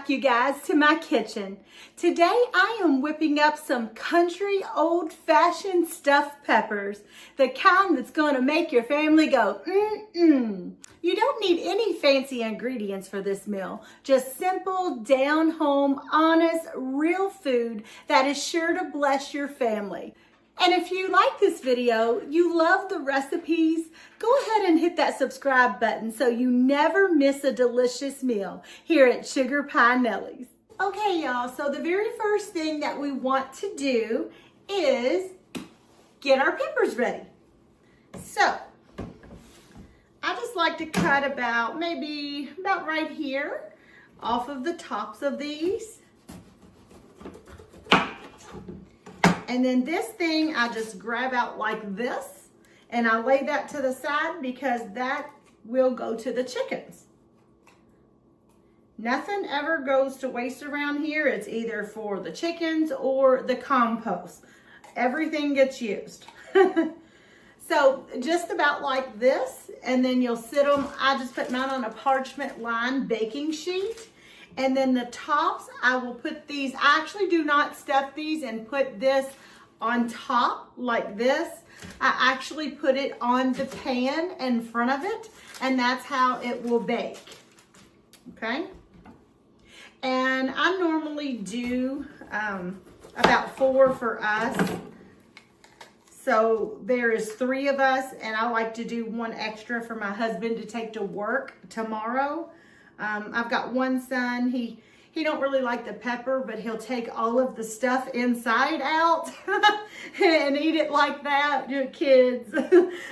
back, you guys, to my kitchen. Today I am whipping up some country old-fashioned stuffed peppers, the kind that's going to make your family go, mm-mm. You don't need any fancy ingredients for this meal, just simple, down-home, honest, real food that is sure to bless your family. And if you like this video, you love the recipes, go ahead and hit that subscribe button so you never miss a delicious meal here at Sugar Pie Nellie's. Okay, y'all, so the very first thing that we want to do is get our peppers ready. So, I just like to cut about right here off of the tops of these. And then this thing, I just grab out like this, and I lay that to the side because that will go to the chickens. Nothing ever goes to waste around here. It's either for the chickens or the compost. Everything gets used. So just about like this, and then you'll sit them, I just put mine on a parchment lined baking sheet. And then the tops, I will put these, I actually do not stuff these and put this on top like this. I actually put it on the pan in front of it, and that's how it will bake, okay? And I normally do about 4 for us. So there is 3 of us, and I like to do 1 extra for my husband to take to work tomorrow. I've got 1 son, he don't really like the pepper, but he'll take all of the stuff inside out and eat it like that. Your kids,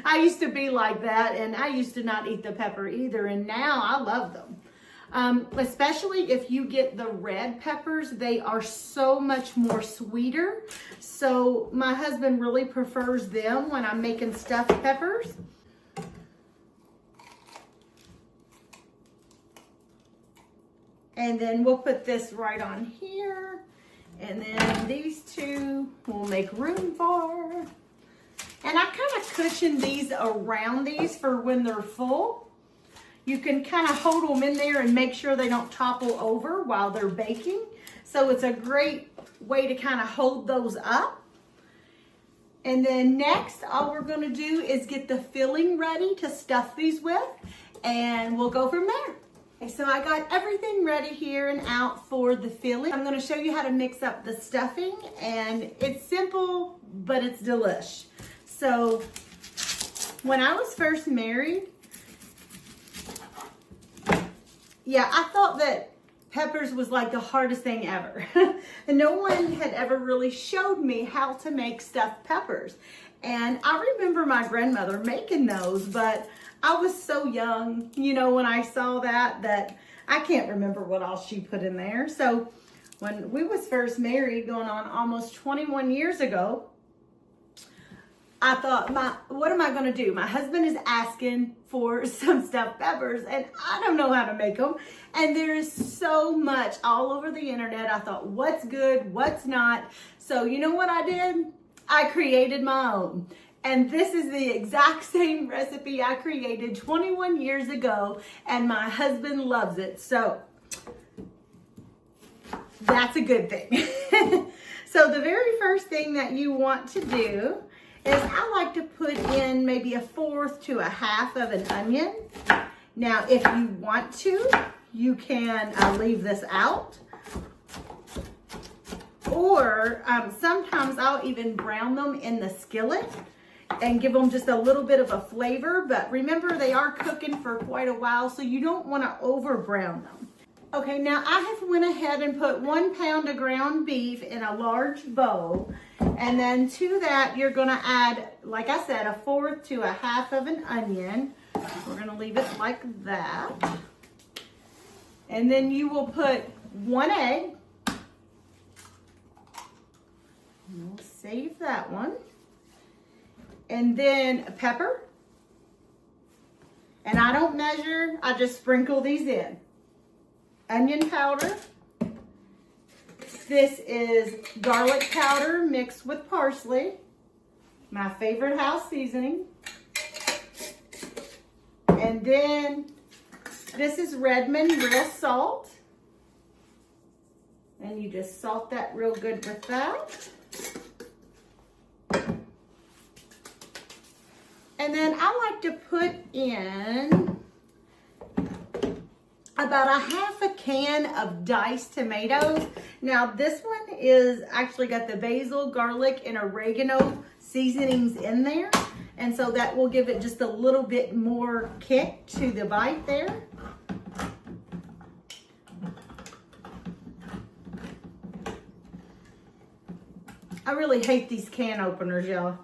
I used to be like that, and I used to not eat the pepper either, and now I love them. Especially if you get the red peppers, they are so much more sweeter. So my husband really prefers them when I'm making stuffed peppers. And then we'll put this right on here. And then these 2 we'll make room for. And I kind of cushion these around these for when they're full. You can kind of hold them in there and make sure they don't topple over while they're baking. So it's a great way to kind of hold those up. And then next, all we're going to do is get the filling ready to stuff these with. And we'll go from there. Okay, so I got everything ready here and out for the filling. I'm going to show you how to mix up the stuffing. And it's simple, but it's delish. So when I was first married, yeah, I thought that peppers was like the hardest thing ever. And no one had ever really showed me how to make stuffed peppers. And I remember my grandmother making those, but I was so young, you know, when I saw that I can't remember what all she put in there. So when we was first married, going on almost 21 years ago, I thought, what am I going to do? My husband is asking for some stuffed peppers, and I don't know how to make them. And there is so much all over the internet. I thought, what's good, what's not? So you know what I did? I created my own. And this is the exact same recipe I created 21 years ago, and my husband loves it. So that's a good thing. So the very first thing that you want to do is I like to put in maybe 1/4 to 1/2 of an onion. Now, if you want to, you can leave this out. Or sometimes I'll even brown them in the skillet and give them just a little bit of a flavor. But remember, they are cooking for quite a while, so you don't want to over brown them. Okay, now I have went ahead and put 1 pound of ground beef in a large bowl. And then to that, you're going to add, like I said, 1/4 to 1/2 of an onion. We're going to leave it like that. And then you will put 1 egg. We'll save that one. And then pepper. And I don't measure, I just sprinkle these in. Onion powder. This is garlic powder mixed with parsley. My favorite house seasoning. And then this is Redmond real salt. And you just salt that real good with that. And then I like to put in about a half a can of diced tomatoes. Now this one is actually got the basil, garlic, and oregano seasonings in there. And so that will give it just a little bit more kick to the bite there. I really hate these can openers, y'all.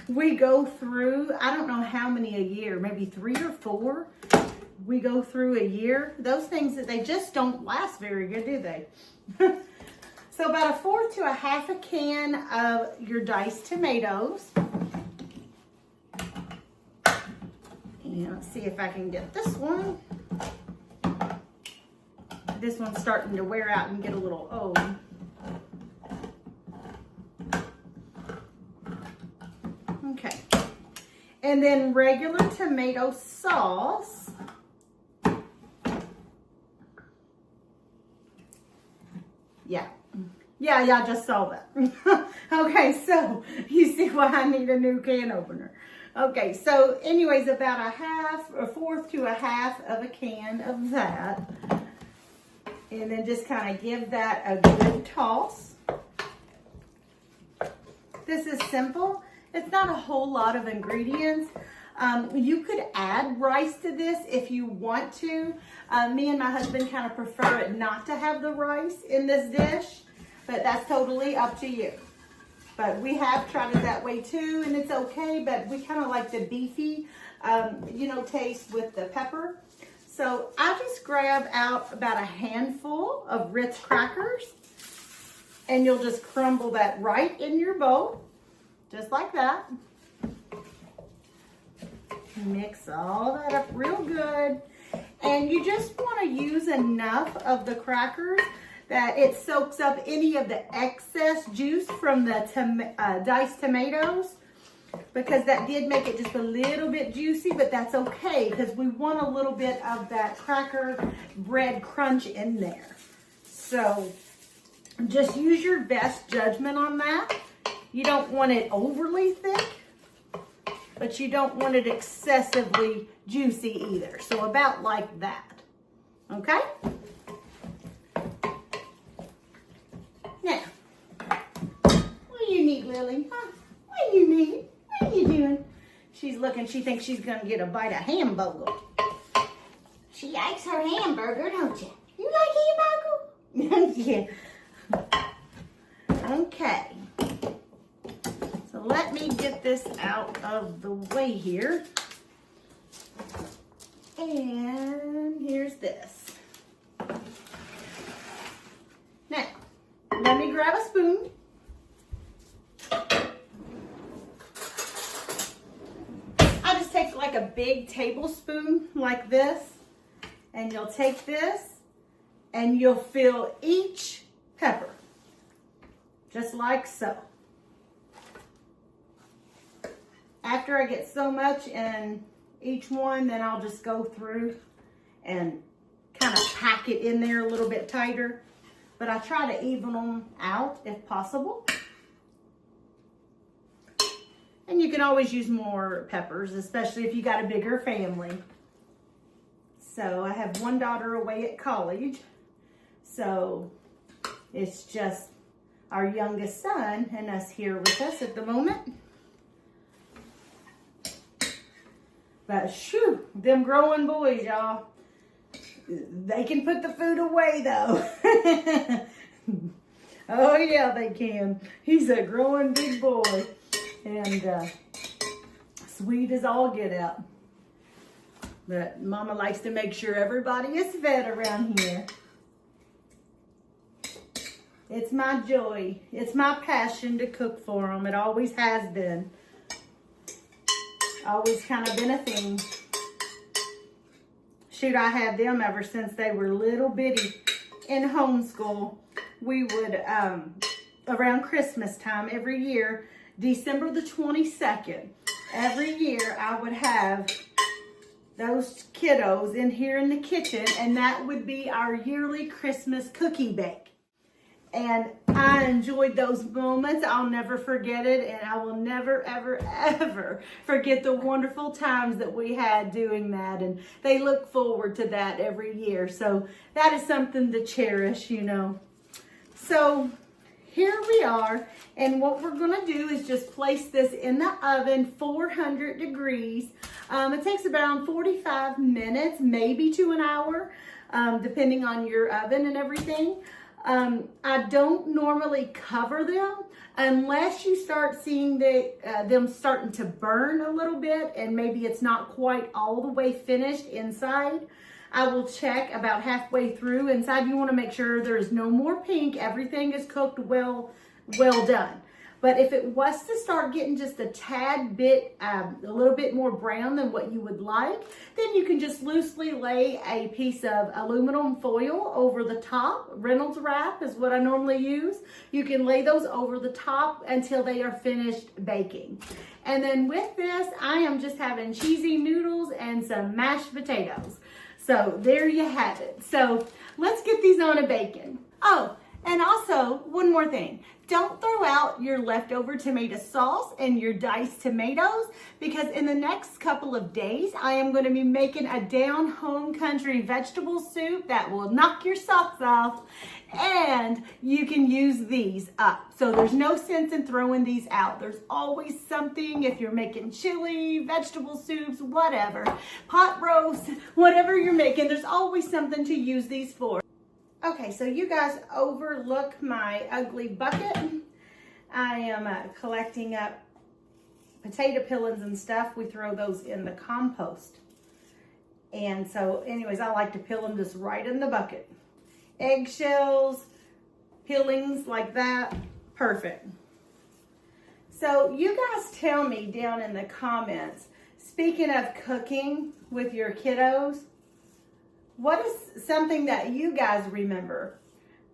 We go through, I don't know how many a year, maybe 3 or 4. We go through a year. Those things that they just don't last very good, do they? So about 1/4 to 1/2 a can of your diced tomatoes. And let's see if I can get this one. This one's starting to wear out and get a little old. Okay. And then regular tomato sauce. Yeah, I just saw that. Okay, so you see why I need a new can opener. Okay, so anyways, about a 1/4 to 1/2 of a can of that. And then just kind of give that a good toss. This is simple. It's not a whole lot of ingredients. You could add rice to this if you want to. Me and my husband kind of prefer it not to have the rice in this dish, but that's totally up to you. But we have tried it that way too, and it's okay, but we kind of like the beefy, taste with the pepper. So I just grab out about a handful of Ritz Crackers, and you'll just crumble that right in your bowl, just like that. Mix all that up real good. And you just want to use enough of the crackers that it soaks up any of the excess juice from the diced tomatoes, because that did make it just a little bit juicy, but that's okay because we want a little bit of that cracker bread crunch in there. So just use your best judgment on that. You don't want it overly thick, but you don't want it excessively juicy either. So about like that, okay? Now, what do you need, Lily? Huh? What do you need? What are you doing? She's looking, she thinks she's gonna get a bite of hamburger. She likes her hamburger, don't you? You like hamburger? Yeah. Okay. So let me get this out of the way here. And here's this. Now, let me grab a spoon. I just take like a big tablespoon like this, and you'll take this and you'll fill each pepper, just like so. After I get so much in each one, then I'll just go through and kind of pack it in there a little bit tighter. But I try to even them out if possible. And you can always use more peppers, especially if you got a bigger family. So I have one daughter away at college. So it's just our youngest son and us here with us at the moment. But shoo, them growing boys, y'all. They can put the food away though. Oh yeah, they can. He's a growing big boy. And sweet as all get out. But Mama likes to make sure everybody is fed around here. It's my joy. It's my passion to cook for them. It always has been. Always kind of been a thing. Shoot, I had them ever since they were little bitty in homeschool. We would, around Christmas time every year, December the 22nd, every year I would have those kiddos in here in the kitchen, and that would be our yearly Christmas cookie bake. And I enjoyed those moments. I'll never forget it, and I will never, ever, ever forget the wonderful times that we had doing that. And they look forward to that every year. So that is something to cherish, you know. So here we are, and what we're gonna do is just place this in the oven, 400 degrees. It takes around 45 minutes, maybe to an hour, depending on your oven and everything. I don't normally cover them unless you start seeing them starting to burn a little bit and maybe it's not quite all the way finished inside. I will check about halfway through. Inside, you want to make sure there's no more pink. Everything is cooked well done. But if it was to start getting just a tad bit, a little bit more brown than what you would like, then you can just loosely lay a piece of aluminum foil over the top. Reynolds wrap is what I normally use. You can lay those over the top until they are finished baking. And then with this, I am just having cheesy noodles and some mashed potatoes. So there you have it. So let's get these on a baking. Oh, and also one more thing. Don't throw out your leftover tomato sauce and your diced tomatoes, because in the next couple of days, I am going to be making a down home country vegetable soup that will knock your socks off, and you can use these up. So there's no sense in throwing these out. There's always something, if you're making chili, vegetable soups, whatever, pot roast, whatever you're making, there's always something to use these for. Okay, so you guys overlook my ugly bucket. I am collecting up potato peelings and stuff. We throw those in the compost. And so anyways, I like to peel them just right in the bucket. Eggshells, peelings like that, perfect. So you guys tell me down in the comments, speaking of cooking with your kiddos, what is something that you guys remember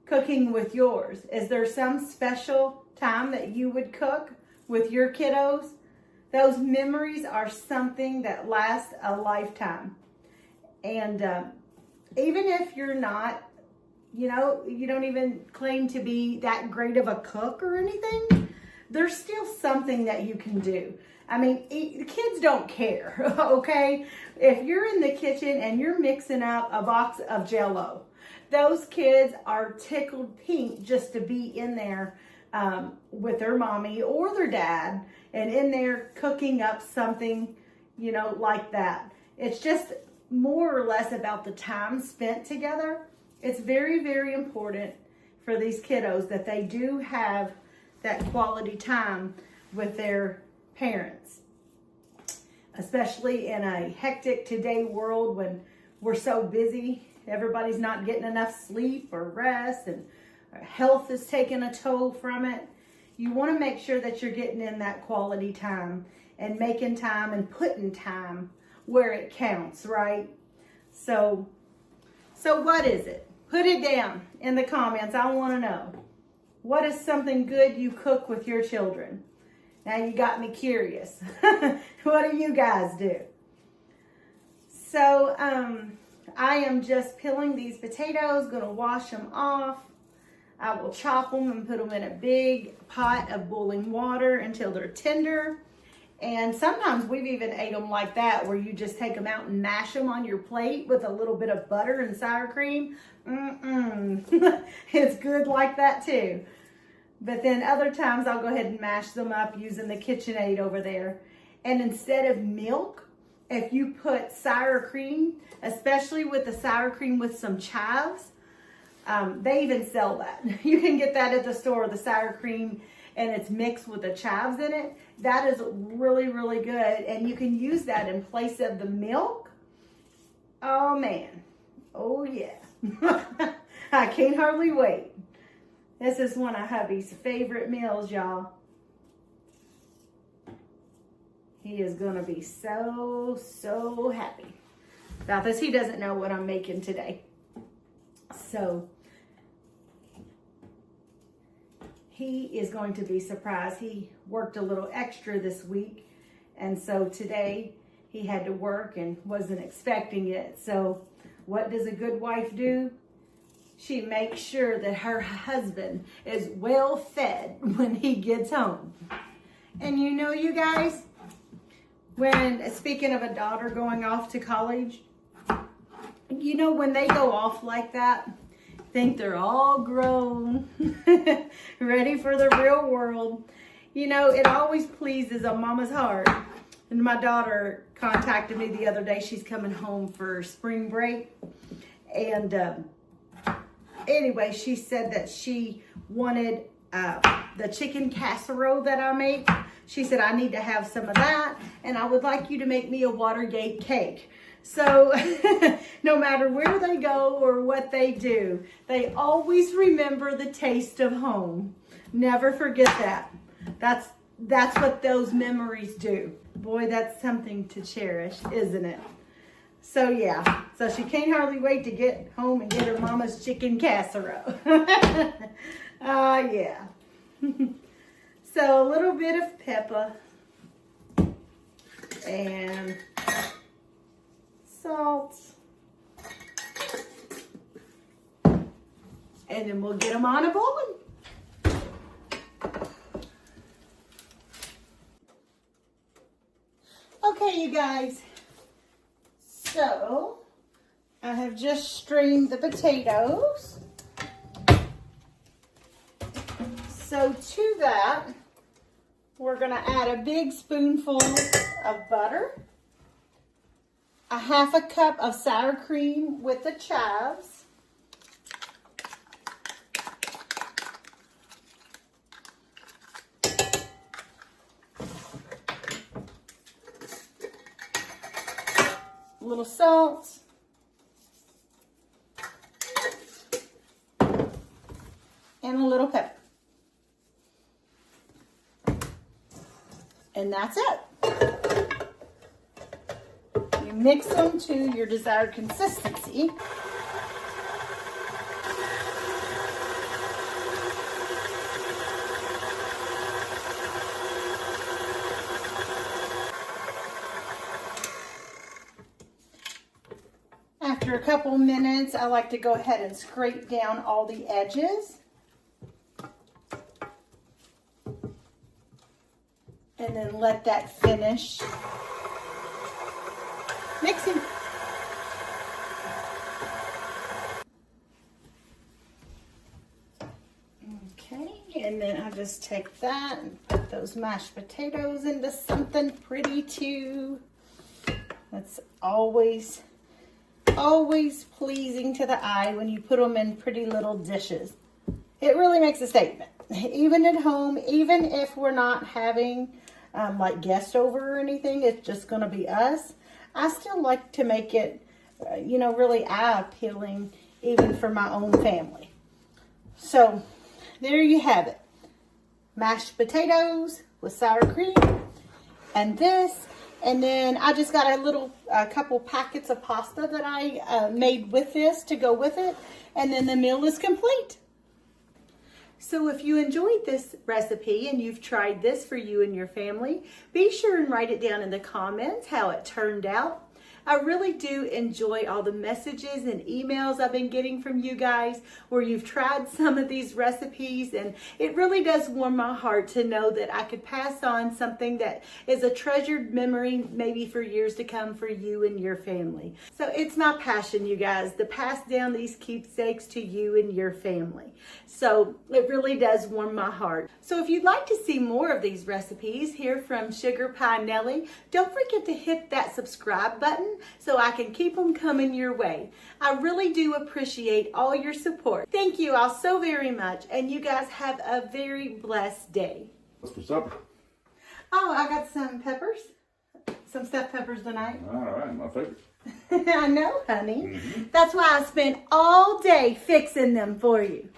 cooking with yours? Is there some special time that you would cook with your kiddos? Those memories are something that lasts a lifetime. And even if you're not, you know, you don't even claim to be that great of a cook or anything, there's still something that you can do. I mean, the kids don't care, okay? If you're in the kitchen and you're mixing up a box of Jell-O, those kids are tickled pink just to be in there with their mommy or their dad and in there cooking up something, you know, like that. It's just more or less about the time spent together. It's very, very important for these kiddos that they do have that quality time with their parents, especially in a hectic today world when we're so busy. Everybody's not getting enough sleep or rest, and health is taking a toll from it. You want to make sure that you're getting in that quality time and making time and putting time where it counts, right? So what is it? Put it down in the comments. I want to know. What is something good you cook with your children? Now you got me curious. What do you guys do? So I am just peeling these potatoes, gonna wash them off. I will chop them and put them in a big pot of boiling water until they're tender. And sometimes we've even ate them like that, where you just take them out and mash them on your plate with a little bit of butter and sour cream. It's good like that too. But then other times I'll go ahead and mash them up using the KitchenAid over there. And instead of milk, if you put sour cream, especially with the sour cream with some chives, they even sell that. You can get that at the store, the sour cream, and it's mixed with the chives in it. That is really, really good. And you can use that in place of the milk. Oh man, oh yeah. I can't hardly wait. This is one of hubby's favorite meals, y'all. He is going to be so, so happy about this. He doesn't know what I'm making today. So he is going to be surprised. He worked a little extra this week. And so today he had to work and wasn't expecting it. So what does a good wife do? She makes sure that her husband is well fed when he gets home. And you know, you guys, when, speaking of a daughter going off to college, you know, when they go off like that, think they're all grown, ready for the real world. You know, it always pleases a mama's heart. And my daughter contacted me the other day. She's coming home for spring break. And anyway, she said that she wanted the chicken casserole that I make. She said, I need to have some of that. And I would like you to make me a Watergate cake. So no matter where they go or what they do, they always remember the taste of home. Never forget that. That's what those memories do. Boy, that's something to cherish, isn't it? So yeah, so she can't hardly wait to get home and get her mama's chicken casserole. Yeah. So a little bit of pepper and salt. And then we'll get them on a boil. Okay, you guys. So, I have just strained the potatoes. So to that, we're going to add a big spoonful of butter, a half a cup of sour cream with the chives, a little salt, and a little pepper. And that's it. You mix them to your desired consistency. After a couple minutes, I like to go ahead and scrape down all the edges. And then let that finish mixing. Okay, and then I just take that and put those mashed potatoes into something pretty too. That's always pleasing to the eye when you put them in pretty little dishes. It really makes a statement. Even at home, even if we're not having like guests over or anything, it's just going to be us. I still like to make it, you know, really eye-appealing even for my own family. So there you have it. Mashed potatoes with sour cream and this. And then I just got a couple packets of pasta that I made with this to go with it. And then the meal is complete. So if you enjoyed this recipe and you've tried this for you and your family, be sure and write it down in the comments how it turned out. I really do enjoy all the messages and emails I've been getting from you guys where you've tried some of these recipes, and it really does warm my heart to know that I could pass on something that is a treasured memory maybe for years to come for you and your family. So it's my passion, you guys, to pass down these keepsakes to you and your family. So it really does warm my heart. So if you'd like to see more of these recipes here from Sugar Pie Nellie, don't forget to hit that subscribe button so I can keep them coming your way. I really do appreciate all your support. Thank you all so very much, and you guys have a very blessed day. What's for supper? Oh, I got some peppers. Some stuffed peppers tonight. All right, my favorite. I know, honey. That's why I spent all day fixing them for you.